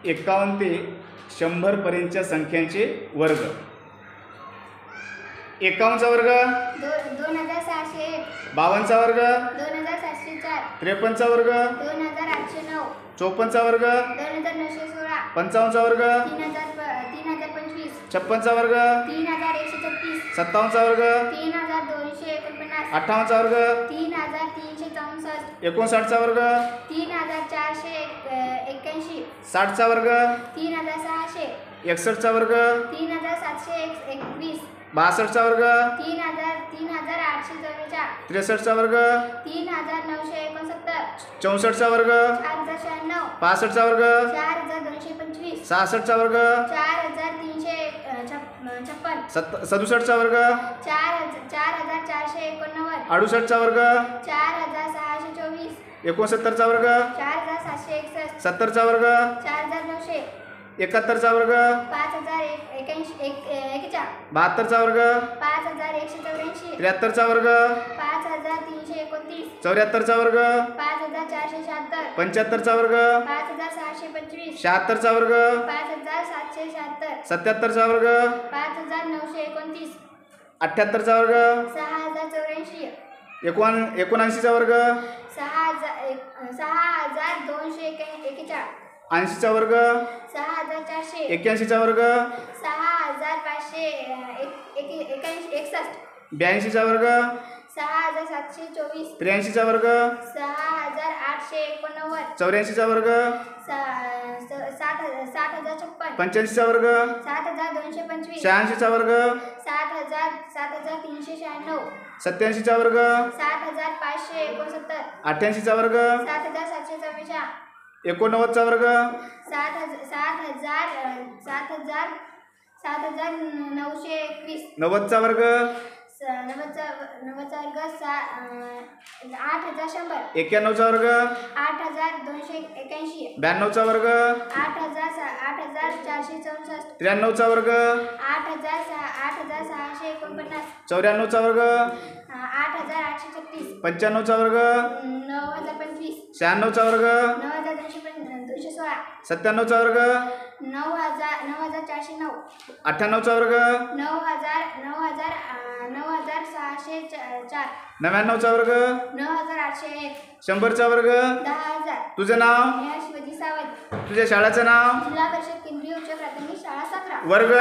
51 ते 100 पर्यंतच्या संख्यांचे वर्ग. 51 चा वर्ग 2601, 52 चा वर्ग 2704, 53 चा वर्ग 2809, 54 चा वर्ग 2916, 55 चा वर्ग 3025, 56 चा वर्ग 3136, 57 चा वर्ग 3249, 58 चा वर्ग 3364, 59 चा वर्ग 3481, 60 चा वर्ग 3600, 61 चा वर्ग 3721, 62 चा वर्ग 3844, 63 चा वर्ग 3969, 64 चा वर्ग 4096, 65 चा वर्ग 4225, 66 चा वर्ग 4356, 67 चा वर्ग 4489, 68 चा वर्ग 4624, 69 चा वर्ग 4761, 70 चा वर्ग 4900, 71 चा वर्ग 5081, 72 चा वर्ग 5184, 73 चा वर्ग 5329, 74 चा वर्ग 5476, 75 चा वर्ग 5625, 76 चा वर्ग 5776, 77 चा वर्ग 5929, 78 चा वर्ग 6084, 79 चा वर्ग 6241, 80 चा वर्ग 6400, 81 चा वर्ग 6561, 82 चा वर्ग 6724, 83 चा वर्ग 6889, 84 चा वर्ग 7056, 85 चा वर्ग 7225, 86 चा वर्ग 7396, 87 चा वर्ग 7569, 88 चा वर्ग 7744, 89 चा वर्ग 7921, 90 चा वर्ग 90 वर्ग 8100, 91 चा वर्ग 8281, 92 चा वर्ग 8464, 93 चा वर्ग 8649, 94 चा वर्ग 8836, 95 चा वर्ग 9025, 96 चा वर्ग 9216, 97 चा वर्ग 9409, 98 चा वर्ग 9604, 99 चा वर्ग 9801, 100 चा वर्ग 10000. तुझं नाव नेहा शिवाजी सावंत, तुझ्या शाळेचं नाव जिल्हा परिषद केंद्रीय उच्च प्राथमिक शाळा 17. वर्ग